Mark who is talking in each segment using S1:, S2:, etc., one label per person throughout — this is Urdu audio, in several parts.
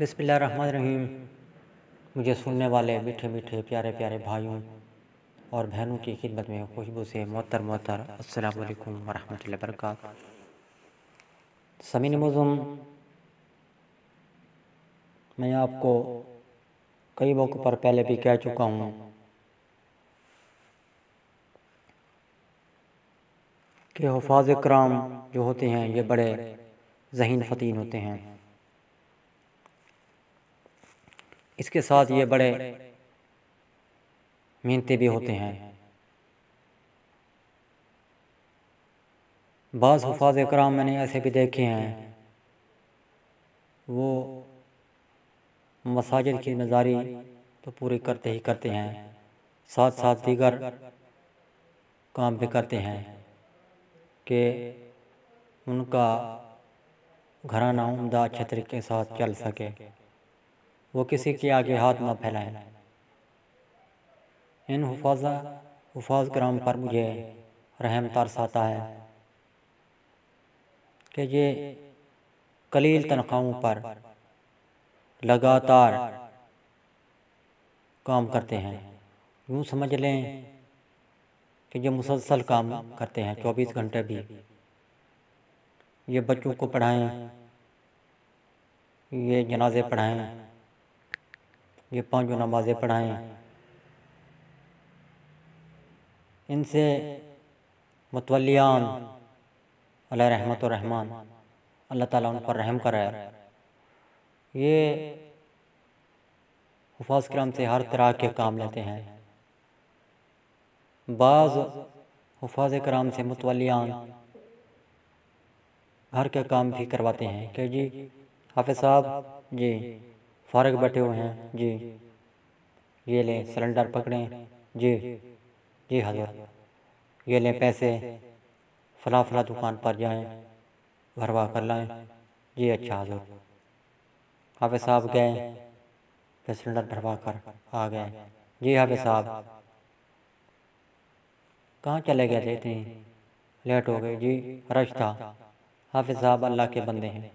S1: بسم اللہ الرحمن الرحیم۔ مجھے سننے والے میٹھے میٹھے پیارے پیارے بھائیوں اور بہنوں کی خدمت میں خوشبو سے معطر السلام علیکم ورحمۃ اللہ وبرکاتہ۔ سامعین معظم، میں آپ کو کئی موقع پر پہلے بھی کہہ چکا ہوں کہ حفاظ کرام جو ہوتے ہیں یہ بڑے ذہین فطین ہوتے ہیں، اس کے ساتھ یہ بڑے محنتی بھی ہوتے ہیں۔ بعض حفاظ کرام میں نے ایسے بھی دیکھے ہیں، وہ مساجد کی نظاری تو پوری کرتے ہی کرتے ہیں، ساتھ ساتھ دیگر کام بھی کرتے ہیں کہ ان کا گھرانہ عمدہ اچھے طریقے کے ساتھ چل سکے، وہ کسی کے آگے ہاتھ نہ پھیلائیں۔ ان حفاظ کرام پر مجھے رحم ترس آتا ہے کہ یہ قلیل تنخواہوں پر لگاتار کام کرتے ہیں۔ یوں سمجھ لیں کہ یہ مسلسل کام کرتے ہیں 24 گھنٹے بھی۔ یہ بچوں کو پڑھائیں، یہ جنازے پڑھائیں، یہ 5 نمازیں پڑھائیں، ان سے متولیان علیہ رحمت و رحمان، اللہ تعالیٰ ان پر رحم کرے۔ یہ حفاظ کرام سے ہر طرح کے کام لیتے ہیں۔ بعض حفاظ کرام سے متولیان گھر کے کام بھی کرواتے ہیں کہ جی حافظ صاحب جی فارغ بیٹھے ہوئے ہیں، جی یہ لیں سلنڈر پکڑیں، جی حضرت یہ لیں پیسے، فلاں فلاں دکان پر جائیں بھروا کر لائیں، جی اچھا حضرت۔ حافظ صاحب گئے، پھر سلنڈر بھروا کر آ گئے، جی حافظ صاحب کہاں چلے گئے تھے، اتنی لیٹ ہو گئی، جی رش تھا۔ حافظ صاحب اللہ کے بندے ہیں،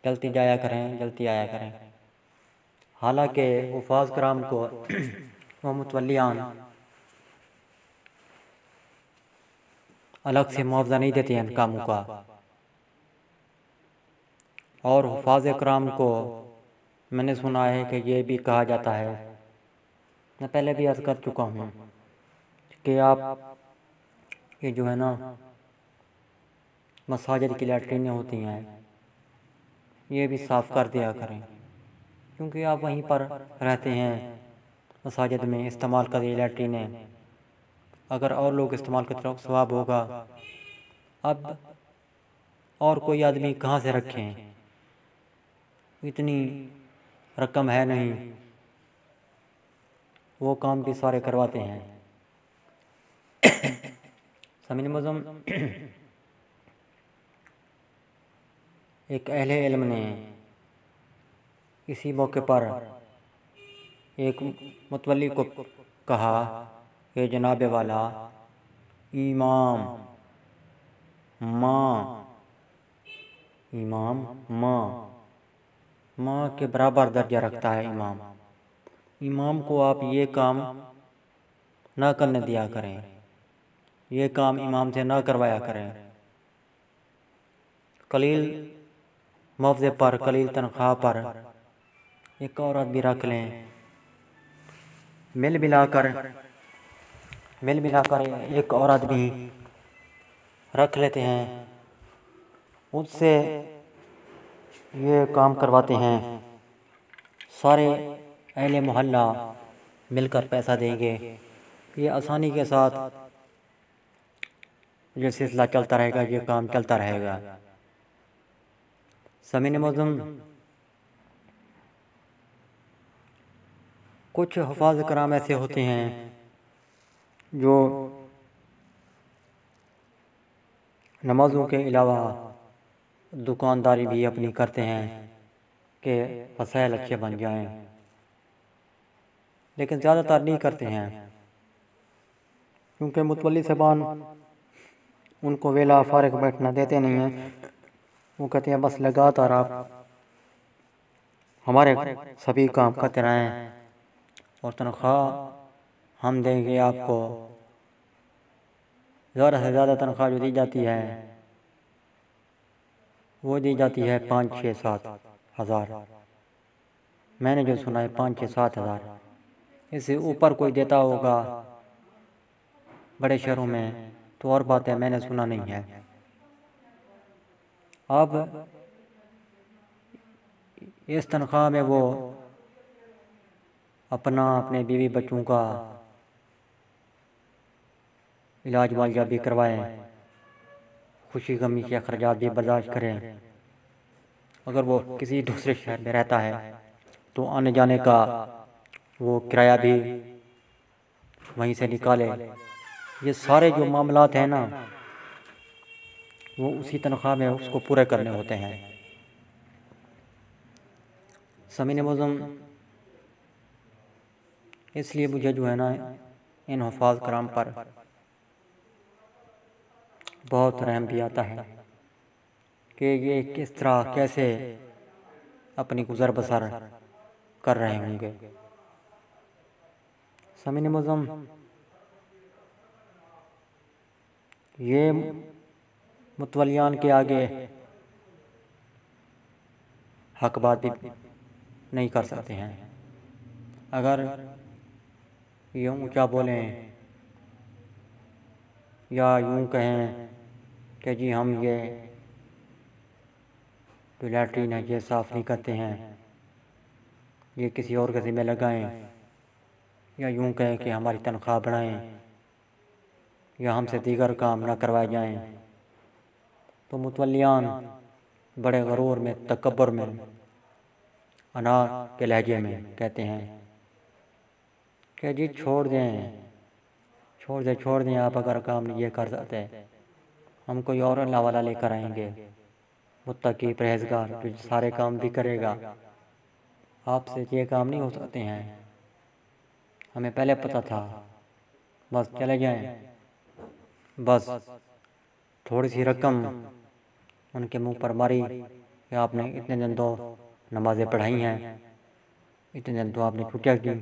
S1: جلدی جایا کریں، جلدی آیا کریں۔ حالانکہ حفاظ کرام کو وہ متولیان الگ سے معاوضہ نہیں دیتے ہیں ان کاموں کا، اور حفاظ کرام کو میں نے سنا ہے کہ یہ بھی کہا جاتا ہے، میں پہلے بھی عرض کر چکا ہوں کہ آپ یہ جو ہے نا مساجد کی لیٹرینیں ہوتی ہیں یہ بھی صاف کر دیا کریں، کیونکہ آپ وہیں پر رہتے ہیں مساجد میں، استعمال کریں لیٹرینیں۔ اگر اور لوگ استعمال کرتے تو ثواب ہوگا، اب اور کوئی آدمی کہاں سے رکھیں، اتنی رقم ہے نہیں، وہ کام بھی سارے کرواتے ہیں۔ سامعین معظم، ایک اہل علم نے اسی موقع پر ایک متولی کو کہا کہ جناب والا امام ماں کے برابر درجہ رکھتا ہے امام کو آپ یہ کام نہ کرنے دیا کریں، یہ کام امام سے نہ کروایا کریں۔ قلیل معاوضے پر، قلیل تنخواہ پر ایک عورت بھی رکھ لیں، مل ملا کر ایک عورت بھی رکھ لیتے ہیں، اس سے یہ کام کرواتے ہیں، سارے اہل محلہ مل کر پیسہ دیں گے، یہ آسانی کے ساتھ یہ سلسلہ چلتا رہے گا، یہ کام چلتا رہے گا۔ سامعین معظم، کچھ حفاظ کرام ایسے ہوتے ہیں جو نمازوں کے علاوہ دکانداری بھی اپنی کرتے ہیں کہ وسائل اچھے بن جائیں، لیکن زیادہ تر نہیں کرتے ہیں، کیونکہ متولی صاحبان ان کو ویلا فارغ بیٹھنا دیتے نہیں ہیں، وہ کہتے ہیں بس لگاتار آپ ہمارے سبھی کام کرتے رہیں اور تنخواہ ہم دیں گے آپ کو، زیادہ سے زیادہ تنخواہ جو دی جاتی ہے وہ دی جاتی ہے 5-6-7 ہزار۔ میں نے جو سنا ہے 5-6-7 ہزار، اس سے اوپر کوئی دیتا ہوگا بڑے شہروں میں تو اور بات ہے، میں نے سنا نہیں ہے۔ اب اس تنخواہ میں وہ اپنے بیوی بچوں کا علاج معالجہ بھی کروائیں، خوشی غمی کے اخراجات بھی برداشت کریں۔ اگر وہ کسی دوسرے شہر میں رہتا ہے تو آنے جانے کا وہ کرایہ بھی وہیں سے نکالے۔ یہ سارے جو معاملات ہیں نا وہ اسی تنخواہ میں اس کو پورے کرنے ہوتے ہیں۔ سامعین معظم، اس لیے مجھے جو ہے نا ان حفاظ کرام پر بہت رحم بھی آتا ہے کہ یہ کس طرح کیسے اپنی گزر بسر کر رہے ہوں گے۔ سامعین معظم، یہ متولیان کے آگے حق بات بھی نہیں کر سکتے ہیں۔ اگر یہ اونچا بولیں یا یوں کہیں کہ جی ہم یہ جو لیٹرین ہے یہ صاف نہیں کرتے ہیں، یہ کسی اور کے ذمہ لگائیں، یا یوں کہیں کہ ہماری تنخواہ بڑھائیں یا ہم سے دیگر کام نہ کروائے جائیں، تو متولیان بڑے غرور میں، تکبر میں، انا کے لہجے میں کہتے ہیں کہ جی چھوڑ دیں آپ، اگر کام یہ کر سکتے ہم کوئی اور اللہ والا لے کر آئیں گے، متقی پرہیزگار جو سارے کام بھی کرے گا۔ آپ سے یہ کام نہیں ہو سکتے ہیں، ہمیں پہلے پتہ تھا، بس چلے جائیں۔ بس تھوڑی سی رقم ان کے منہ پر ماری کہ آپ نے اتنے دن تو نمازیں پڑھائی ہیں، اتنے دن تو آپ نے چھٹیاں کی،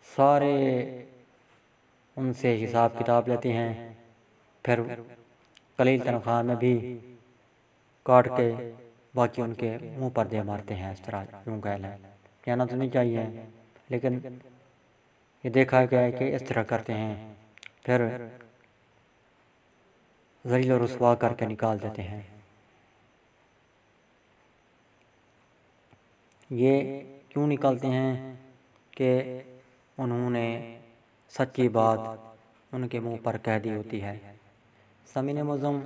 S1: سارے ان سے حساب کتاب لیتے ہیں، پھر قلیل تنخواہ میں بھی کاٹ کے باقی ان کے منہ پر دے مارتے ہیں۔ اس طرح یوں کہہ لیں، کہنا تو نہیں چاہیے لیکن یہ دیکھا گیا ہے کہ اس طرح کرتے ہیں، پھر ذلیل و رسوا کر کے نکال دیتے ہیں۔ یہ کیوں نکالتے ہیں کہ انہوں نے سچی بات ان کے منہ پر کہہ دی ہوتی ہے۔ سامعین معظم،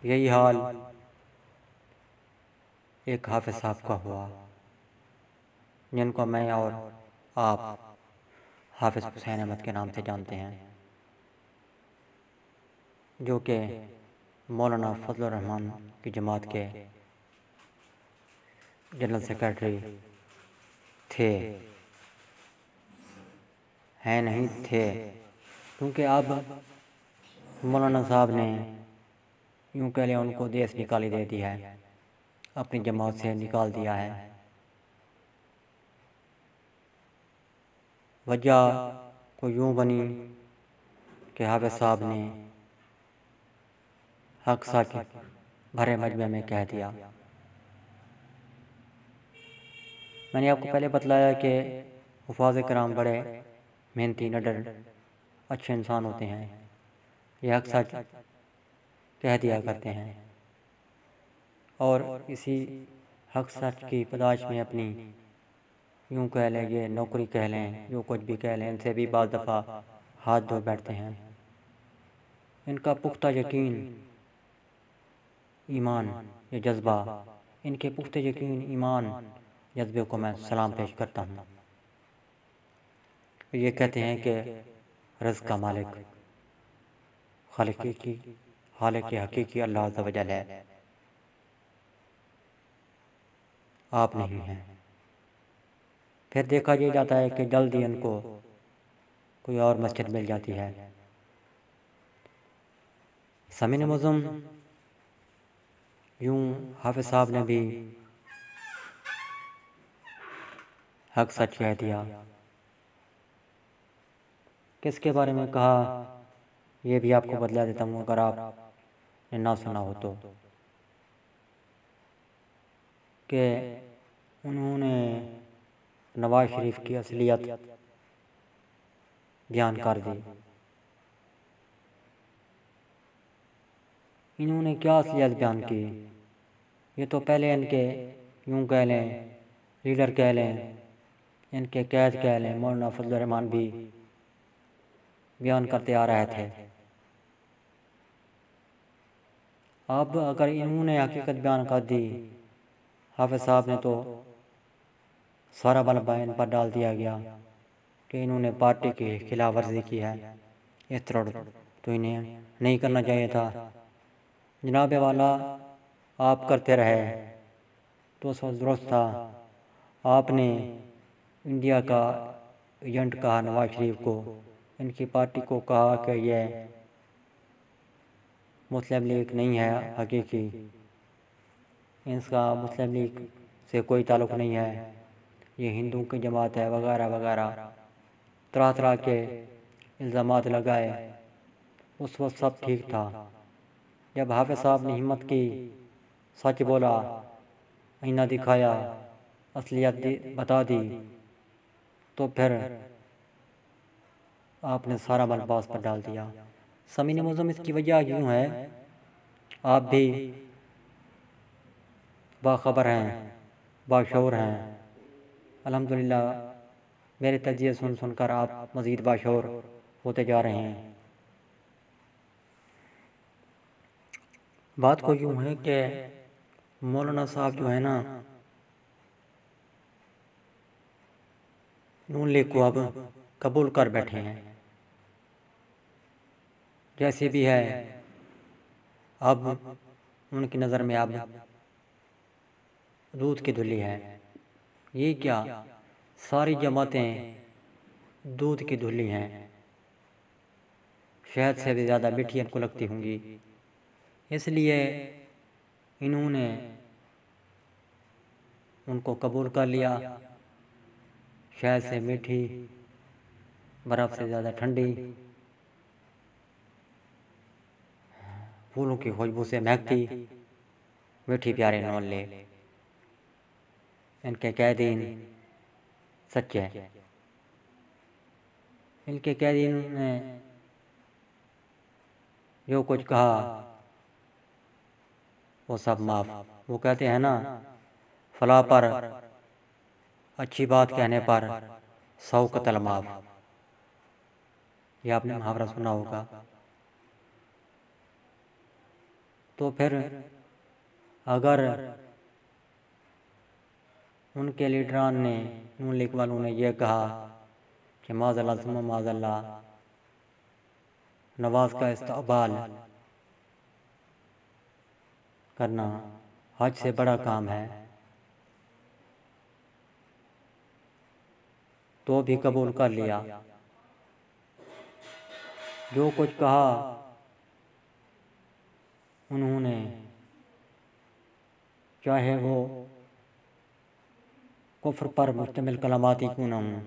S1: یہی حال ایک حافظ صاحب کا ہوا، جن کو میں اور آپ حافظ حسین احمد کے نام سے جانتے ہیں، جو کہ مولانا فضل الرحمن کی جماعت کے جنرل سیکرٹری تھے، ہیں نہیں تھے، کیونکہ اب مولانا صاحب نے یوں کہہ لیں ان کو دیس نکالی دے دی ہے، اپنی جماعت سے نکال دیا ہے۔ وجہ کو یوں بنی کہ حافظ صاحب نے حق سچ بھرے مجمع میں کہہ دیا۔ میں نے آپ کو پہلے بتلایا کہ حفاظ کرام بڑے محنتی، نڈر، اچھے انسان ہوتے ہیں، یہ حق سچ کہہ دیا کرتے ہیں، اور اسی حق سچ کی پداش میں اپنی یوں کہہ لیں، یہ نوکری کہہ لیں، جو کچھ بھی کہہ لیں، ان سے بھی بعض دفعہ ہاتھ دھو بیٹھتے ہیں۔ ان کا پختہ یقین، ایمان، یہ جذبہ، ان کے پختہ یقین، ایمان، جذبے کو میں سلام پیش کرتا ہوں۔ یہ کہتے ہیں کہ رزق کا مالک خالق حقیقی اللہ عز و جل ہے، آپ نہیں ہیں۔ پھر دیکھا یہ جاتا ہے کہ جلد ہی ان کو کوئی اور مسجد مل جاتی ہے۔ سامعین معظم، یوں حافظ صاحب نے بھی حق سچ کہہ دیا۔ کس کے بارے میں کہا یہ بھی آپ کو بتلا دیتا ہوں اگر آپ نے نہ سنا ہو تو، کہ انہوں نے نواز شریف کی اصلیت بیان کر دی۔ انہوں نے کیا اصلیت بیان کی؟ یہ تو پہلے ان کے یوں کہہ لیں لیڈر کہہ لیں، ان کے قید کہہ لیں، مولانا فضل الرحمان بھی بیان کرتے آ رہے تھے۔ اب اگر انہوں نے حقیقت بیان کر دی، حافظ صاحب نے تو سارا ملبہ ان پر ڈال دیا گیا کہ انہوں نے پارٹی کی خلاف ورزی کی ہے، اس طرح تو انہیں نہیں کرنا چاہیے تھا۔ جناب والا آپ کرتے رہے تو سب درست تھا۔ آپ نے انڈیا کا ایجنٹ کہا نواز شریف کو، ان کی پارٹی کو کہا کہ یہ مسلم لیگ نہیں ہے حقیقی، اس کا مسلم لیگ سے کوئی تعلق نہیں ہے، یہ ہندوؤں کی جماعت ہے وغیرہ وغیرہ، طرح طرح کے الزامات لگائے۔ اس وقت سب ٹھیک تھا۔ جب حافظ صاحب نے ہمت کی، سچ بولا، آئینہ دکھایا، اصلیت بتا دی، تو پھر آپ نے سارا ملبہ اس پر ڈال دیا۔ سامعین معظم، اس کی وجہ یوں ہے، آپ بھی باخبر ہیں، باشعور ہیں۔ الحمدللہ میرے تجزیے سن سن کر آپ مزید باشعور ہوتے جا رہے ہیں۔ بات کو یوں ہے کہ مولانا صاحب جو ہے نا، نون لیگ کو اب قبول کر بیٹھے ہیں۔ جیسے بھی ہے، اب ان کی نظر میں اب دودھ کی دھلی ہے۔ یہ کیا، ساری جماعتیں دودھ کی دھلی ہیں، شہد سے بھی زیادہ میٹھی ان کو لگتی ہوں گی، اس لیے انہوں نے ان کو قبول کر لیا۔ شہد سے میٹھی، برف سے زیادہ ٹھنڈی، پھولوں کی خوشبو سے مہکتی، میٹھی پیارے نون لیگ۔ ان کے قائدین سچے، ان کے قائدین نے جو کچھ کہا وہ سب معاف۔ وہ کہتے ہیں نا، فلاں پر اچھی بات کہنے پر 100 قتل معاف۔ یہ آپ نے محاورہ سنا ہوگا۔ تو پھر اگر ان کے لیڈران نے، نون لیگ والوں نے یہ کہا کہ معاذ اللہ ثم معاذ اللہ، نواز کا استقبال کرنا حج سے بڑا کام ہے، تو بھی قبول کر لیا۔ جو کچھ کہا انہوں نے، چاہے وہ کفر پر مشتمل کلمات ہی کیوں نہ ہوں،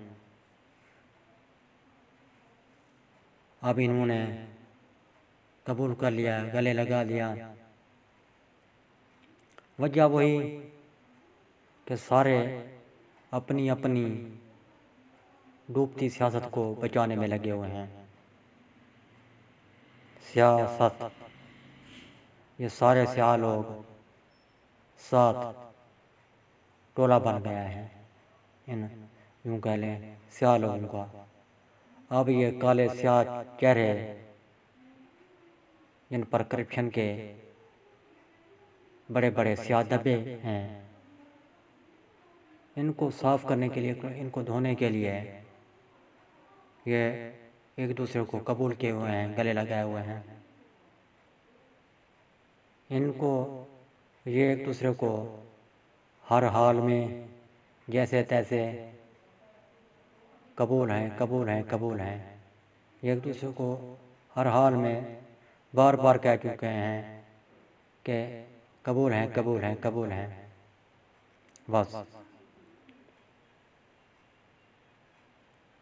S1: اب انہوں نے قبول کر لیا، گلے لگا لیا۔ وجہ وہی کہ سارے اپنی اپنی ڈوبتی سیاست کو بچانے میں لگے ہوئے ہیں۔ سیاست، یہ سارے سیاہ لوگ ساتھ ٹولہ بن گیا ہے ان یوں کہہ لیں سیاہ لوگوں کا۔ اب یہ کالے سیاہ چہرے جن پر کرپشن کے بڑے بڑے سیاہ دھبے ہیں، ان کو صاف کرنے کے لیے، ان کو دھونے کے لیے یہ ایک دوسرے کو قبول کیے ہوئے ہیں، گلے لگائے ہوئے ہیں۔ ان کو یہ ایک دوسرے کو ہر حال میں جیسے تیسے قبول ہیں، قبول ہیں، قبول ہیں۔ یہ ایک دوسرے کو ہر حال میں بار بار کہہ چکے ہیں کہ قبول ہیں، قبول ہیں، قبول ہیں، بس۔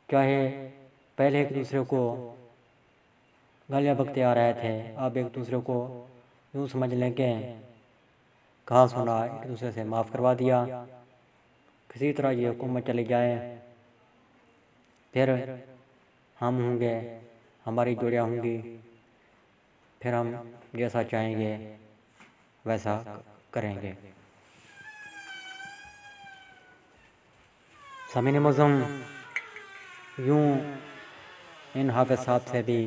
S1: چاہے پہلے ایک دوسرے کو گالیاں بکتے آ رہے تھے، اب ایک دوسرے کو یوں سمجھ لیں کہ کہا سنا ایک دوسرے سے معاف کروا دیا۔ کسی طرح یہ حکومت چلی جائے، پھر ہم ہوں گے، ہماری جوڑیاں ہوں گی، پھر ہم جیسا چاہیں گے ویسا کریں گے۔ سامعین معظم، یوں ان حافظ صاحب سے بھی،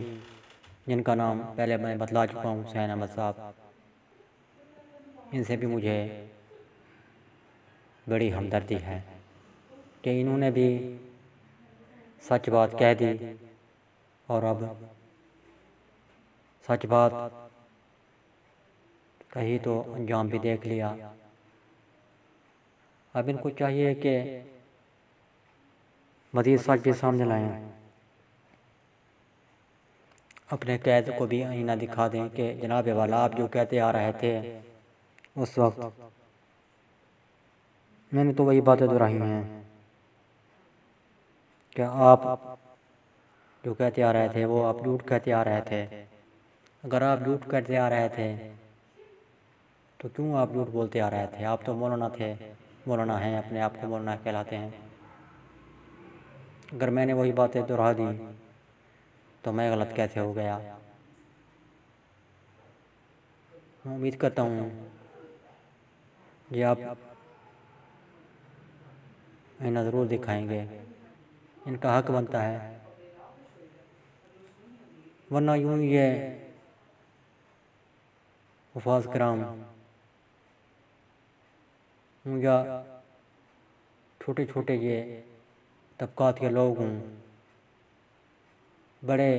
S1: جن کا نام پہلے میں بتلا چکا ہوں، حسین احمد صاحب، ان سے بھی مجھے بڑی ہمدردی ہے کہ انہوں نے بھی سچ بات کہہ دی، اور اب سچ بات کہی تو انجام بھی دیکھ لیا۔ اب ان کو چاہیے کہ مزید سچ بھی سامنے لائیں، اپنے قید کو بھی آئینہ دکھا دیں کہ جناب والا آپ جو کہتے آ رہے تھے اس وقت، میں نے تو وہی باتیں دہرائی ہیں کہ آپ جو کہتے آ رہے تھے وہ آپ جھوٹ کہتے آ رہے تھے۔ اگر آپ جھوٹ کہتے آ رہے تھے تو کیوں آپ جھوٹ بولتے آ رہے تھے؟ آپ تو مولانا تھے، مولانا ہیں، اپنے آپ کو مولانا کہلاتے ہیں۔ اگر میں نے وہی باتیں دہرا دیں تو میں غلط کیسے ہو گیا؟ میں امید کرتا ہوں کہ آپ آئینہ ضرور دکھائیں گے، ان کا حق بنتا ہے، ورنہ یوں یہ حفاظ کرام ہوں یا چھوٹے چھوٹے یہ طبقات کے لوگ ہوں، بڑے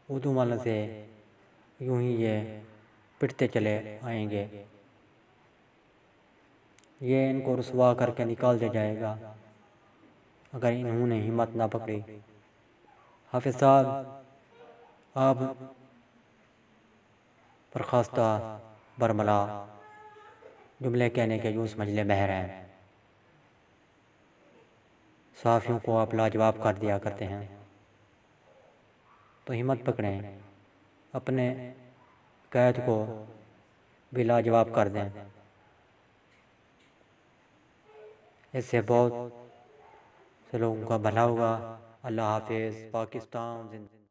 S1: اردو والوں سے یوں ہی یہ پٹتے چلے آئیں گے، یہ ان کو رسوا کر کے نکال دیا جائے گا اگر انہوں نے ہمت نہ پکڑی۔ حافظ صاحب، آپ برخاستہ برملا جملے کہنے کے یوں سمجھ لے مہر ہیں، صحافیوں کو آپ لاجواب کر دیا کرتے ہیں، تو ہمت پکڑیں، اپنے قید کو بھی لاجواب کر دیں، اس سے بہت سے لوگوں کا بھلا ہوگا۔ اللہ حافظ۔ پاکستان زندہ۔